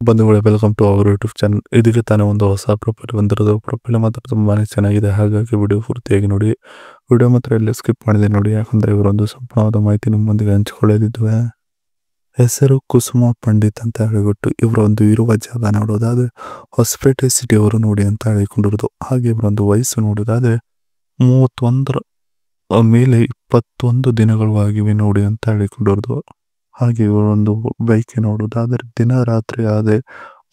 ಬಂಧುಗಳೇ, welcome to our YouTube channel. ಇದಕ್ಕೆ ತಾನೇ ಒಂದು ಹೊಸ ಪ್ರೊಫೈಲ್ ಬಂದಿರೋದು. ಪ್ರೊಫೈಲ್ ಮಾತ್ರ ತುಂಬಾನೇ ಚೆನ್ನಾಗಿದೆ, ಹಾಗಾಗಿ ವಿಡಿಯೋ ಪೂರ್ತಿಯಾಗಿ ನೋಡಿ. ವಿಡಿಯೋ ಮಾತ್ರ ಎಲ್ಲ ಸ್ಕಿಪ್ ಮಾಡಿದೆ ನೋಡಿ, ಯಾಕಂದ್ರೆ ಇವರೊಂದು ಸಂಪೂರ್ಣವಾದ ಮಾಹಿತಿ ನಿಮ್ಮೊಂದಿಗೆ ಹಂಚಿಕೊಳ್ಳಲಿದ್ದುವೆ. ಹೆಸರು ಕುಸುಮ ಪಂಡಿತ್ ಅಂತ ಹೇಳಿಬಿಟ್ಟು ಇವರೊಂದು ಇರುವ ಜಾಗ ನೋಡೋದಾದ್ರೆ ಹೊಸಪೇಟೆ ಸಿಟಿ ಅವರು ನೋಡಿ ಅಂತ ಹೇಳಿಕೊಂಡಿರೋದು. ಹಾಗೆ ಇವರೊಂದು ವಯಸ್ಸು ನೋಡೋದಾದ್ರೆ 31 ಮೇಲೆ 21 ದಿನಗಳು ಆಗಿವೆ ನೋಡಿ ಅಂತ ಹೇಳಿಕೊಂಡಿರೋದು. ಹಾಗೆ ಇವರೊಂದು ಬೈಕ್ ನೋಡುವುದಾದರೆ ದಿನ ರಾತ್ರಿ ಆದ್ರೆ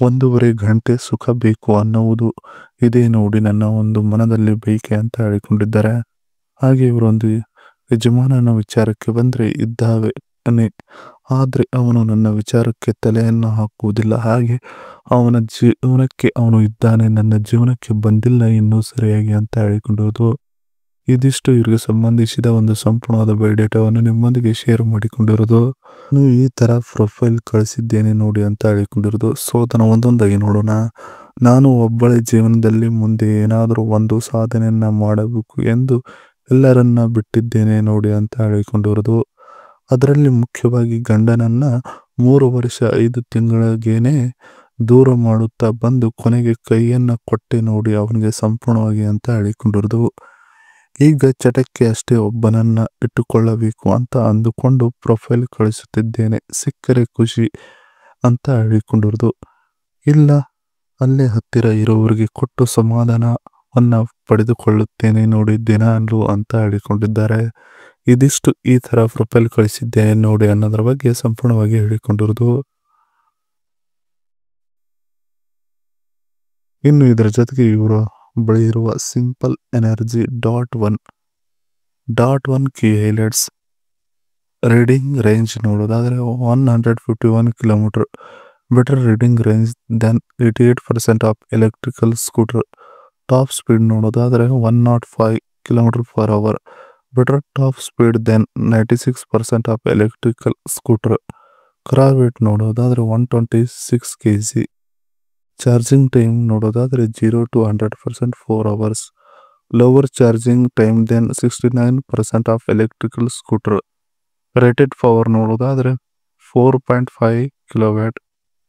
1.5 ಗಂಟೆ ಸುಖ ಬೇಕು ಅನ್ನುವುದು ಇದೇ ನೋಡಿ ನನ್ನ ಒಂದು ಮನದಲ್ಲಿ ಬೈಕೆ ಅಂತ ಹೇಳಿಕೊಂಡಿದ್ದಾರೆ. ಹಾಗೆ ಇವರೊಂದು ಯಜಮಾನನ ವಿಚಾರಕ್ಕೆ ಬಂದ್ರೆ ಇದ್ದಾನೆ, ಆದ್ರೆ ಅವನು ನನ್ನ ವಿಚಾರಕ್ಕೆ ತಲೆಯನ್ನು ಹಾಕುವುದಿಲ್ಲ. ಹಾಗೆ ಅವನ ಜೀವನಕ್ಕೆ ಅವನು ಇದ್ದಾನೆ, ನನ್ನ ಜೀವನಕ್ಕೆ ಬಂದಿಲ್ಲ ಇನ್ನೂ ಸರಿಯಾಗಿ ಅಂತ ಹೇಳಿಕೊಂಡಿರೋದು. ಇದಿಷ್ಟು ಇವರಿಗೆ ಸಂಬಂಧಿಸಿದ ಒಂದು ಸಂಪೂರ್ಣವಾದ ಬಯೋಡೇಟಾವನ್ನು ನಿಮ್ಮೊಂದಿಗೆ ಶೇರ್ ಮಾಡಿಕೊಂಡಿರೋದು. ನೀವು ಈ ತರ ಪ್ರೊಫೈಲ್ ಕಳಿಸಿದ್ದೇನೆ ನೋಡಿ ಅಂತ ಹೇಳಿಕೊಂಡಿರೋದು. ಸೊ ಅದನ್ನು ಒಂದೊಂದಾಗಿ ನೋಡೋಣ. ನಾನು ಒಬ್ಬಳೆ ಜೀವನದಲ್ಲಿ ಮುಂದೆ ಏನಾದರೂ ಒಂದು ಸಾಧನೆಯನ್ನ ಮಾಡಬೇಕು ಎಂದು ಎಲ್ಲರನ್ನ ಬಿಟ್ಟಿದ್ದೇನೆ ನೋಡಿ ಅಂತ ಹೇಳಿಕೊಂಡಿರೋದು. ಅದರಲ್ಲಿ ಮುಖ್ಯವಾಗಿ ಗಂಡನನ್ನ 3 ವರ್ಷ 5 ತಿಂಗಳಿಗೇನೆ ದೂರ ಮಾಡುತ್ತಾ ಬಂದು ಕೊನೆಗೆ ಕೈಯನ್ನ ಕೊಟ್ಟೆ ನೋಡಿ ಅವನಿಗೆ ಸಂಪೂರ್ಣವಾಗಿ ಅಂತ ಹೇಳಿಕೊಂಡಿರೋದು. ಈಗ ಚಟಕ್ಕೆ ಅಷ್ಟೇ ಒಬ್ಬನನ್ನ ಇಟ್ಟುಕೊಳ್ಳಬೇಕು ಅಂತ ಅಂದುಕೊಂಡು ಪ್ರೊಫೈಲ್ ಕಳಿಸುತ್ತಿದ್ದೇನೆ, ಸಿಕ್ಕರೆ ಖುಷಿ ಅಂತ ಹೇಳಿಕೊಂಡಿರೋದು. ಇಲ್ಲ ಅಲ್ಲೇ ಹತ್ತಿರ ಇರೋವರಿಗೆ ಕೊಟ್ಟು ಸಮಾಧಾನವನ್ನ ಪಡೆದುಕೊಳ್ಳುತ್ತೇನೆ ನೋಡಿ ದಿನಾಲು ಅಂತ ಹೇಳಿಕೊಂಡಿದ್ದಾರೆ. ಇದಿಷ್ಟು ಈ ತರ ಪ್ರೊಫೈಲ್ ಕಳಿಸಿದ್ದೇನೆ ನೋಡಿ ಅನ್ನೋದ್ರ ಬಗ್ಗೆ ಸಂಪೂರ್ಣವಾಗಿ ಹೇಳಿಕೊಂಡಿರೋದು. ಇನ್ನು ಇದರ ಜೊತೆಗೆ ಇವರು ಬಳಿ ಇರುವ simple energy .1 key highlights reading range ನೋಡೋದಾದ್ರೆ 151 kilometre, better reading range then 88% of electrical scooter. Top speed ನೋಡೋದಾದ್ರೆ 105 km/h, better top speed then 96% of electrical scooter. Car weight ನೋಡೋದಾದ್ರೆ 126 kg. ಚಾರ್ಜಿಂಗ್ ಟೈಮ್ ನೋಡೋದಾದ್ರೆ 0 to 100% 4 hours. Lower charging time then 69% of electrical scooter. Rated power ನೋಡೋದಾದ್ರೆ 4.5 kW.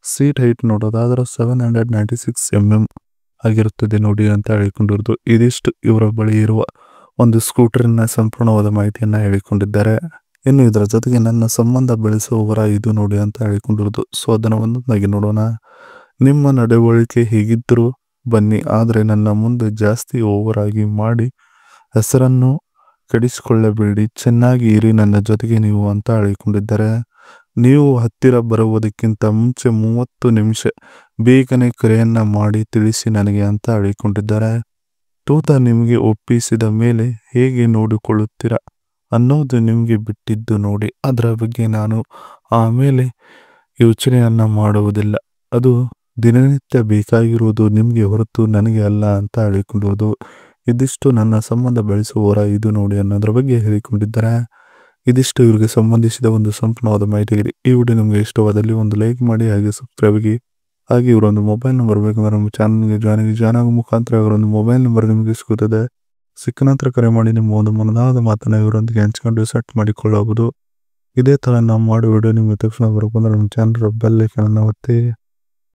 Seat height ನೋಡೋದಾದ್ರೆ 796 mm ಆಗಿರುತ್ತದೆ ನೋಡಿ ಅಂತ ಹೇಳಿಕೊಂಡಿರೋದು. ಇದಿಷ್ಟು ಇವರ ಬಳಿ ಇರುವ ಒಂದು ಸ್ಕೂಟರಿನ ಸಂಪೂರ್ಣವಾದ ಮಾಹಿತಿಯನ್ನ ಹೇಳಿಕೊಂಡಿದ್ದಾರೆ. ಇನ್ನು ಇದರ ಜೊತೆಗೆ ನನ್ನ ಸಂಬಂಧ ಬೆಳೆಸುವವರ ಇದು ನೋಡಿ ಅಂತ ಹೇಳಿಕೊಂಡಿರೋದು. ಸೊ ಅದನ್ನು ಒಂದೊಂದಾಗಿ ನೋಡೋಣ. ನಿಮ್ಮ ನಡವಳಿಕೆ ಹೇಗಿದ್ದರೂ ಬನ್ನಿ, ಆದರೆ ನನ್ನ ಮುಂದೆ ಜಾಸ್ತಿ ಓವರ್ ಆಗಿ ಮಾಡಿ ಹೆಸರನ್ನು ಕೆಡಿಸಿಕೊಳ್ಳಬೇಡಿ, ಚೆನ್ನಾಗಿ ಇರಿ ನನ್ನ ಜೊತೆಗೆ ನೀವು ಅಂತ ಹೇಳಿಕೊಂಡಿದ್ದಾರೆ. ನೀವು ಹತ್ತಿರ ಬರುವುದಕ್ಕಿಂತ ಮುಂಚೆ 30 ನಿಮಿಷ ಬೇಗನೆ ಕರೆಯನ್ನ ಮಾಡಿ ತಿಳಿಸಿ ನನಗೆ ಅಂತ ಹೇಳಿಕೊಂಡಿದ್ದಾರೆ. ತೂತ ನಿಮಗೆ ಒಪ್ಪಿಸಿದ ಮೇಲೆ ಹೇಗೆ ನೋಡಿಕೊಳ್ಳುತ್ತೀರಾ ಅನ್ನೋದು ನಿಮಗೆ ಬಿಟ್ಟಿದ್ದು ನೋಡಿ, ಅದರ ಬಗ್ಗೆ ನಾನು ಆಮೇಲೆ ಯೋಚನೆಯನ್ನ ಮಾಡುವುದಿಲ್ಲ. ಅದು ದಿನನಿತ್ಯ ಬೇಕಾಗಿರುವುದು ನಿಮಗೆ ಹೊರತು ನನಗೆ ಅಲ್ಲ ಅಂತ ಹೇಳಿಕೊಂಡಿರೋದು. ಇದಿಷ್ಟು ನನ್ನ ಸಂಬಂಧ ಬೆಳೆಸುವವರ ಇದು ನೋಡಿ ಅನ್ನೋದ್ರ ಬಗ್ಗೆ ಹೇಳಿಕೊಂಡಿದ್ದಾರೆ. ಇದಿಷ್ಟು ಇವರಿಗೆ ಸಂಬಂಧಿಸಿದ ಒಂದು ಸಂಪೂರ್ಣವಾದ ಮಾಹಿತಿ ಇದೆ. ಈ ವಿಡಿಯೋ ನಿಮಗೆ ಇಷ್ಟವಾದಲ್ಲಿ ಒಂದು ಲೈಕ್ ಮಾಡಿ, ಹಾಗೆ ಸಬ್ಸ್ಕ್ರೈಬ್ ಆಗಿ. ಹಾಗೆ ಇವರೊಂದು ಮೊಬೈಲ್ ನಂಬರ್ ಬೇಕಂದ್ರೆ ನಮ್ಮ ಚಾನಲ್ಗೆ ಜಾಯ್ನ್ ಆಗೋ ಮುಖಾಂತರ ಇವರೊಂದು ಮೊಬೈಲ್ ನಂಬರ್ ನಿಮಗೆ ಸಿಗುತ್ತದೆ. ಸಿಕ್ಕ ನಂತರ ಕರೆ ಮಾಡಿ ನಿಮ್ಮ ಒಂದು ಮನದಾದ ಮಾತನ್ನ ಇವರೊಂದಿಗೆ ಹಂಚಿಕೊಂಡು ಸೆಟ್ ಮಾಡಿಕೊಳ್ಳಬಹುದು. ಇದೇ ತರ ನಾವು ಮಾಡೋ ವಿಡಿಯೋ ನಿಮಗೆ ತಕ್ಷಣ ಬರಬೇಕಂದ್ರೆ ನಮ್ಮ ಚಾನಲ್ ಬೆಲ್ ಐಕಾನ್ ಅನ್ನು ಒತ್ತಿ.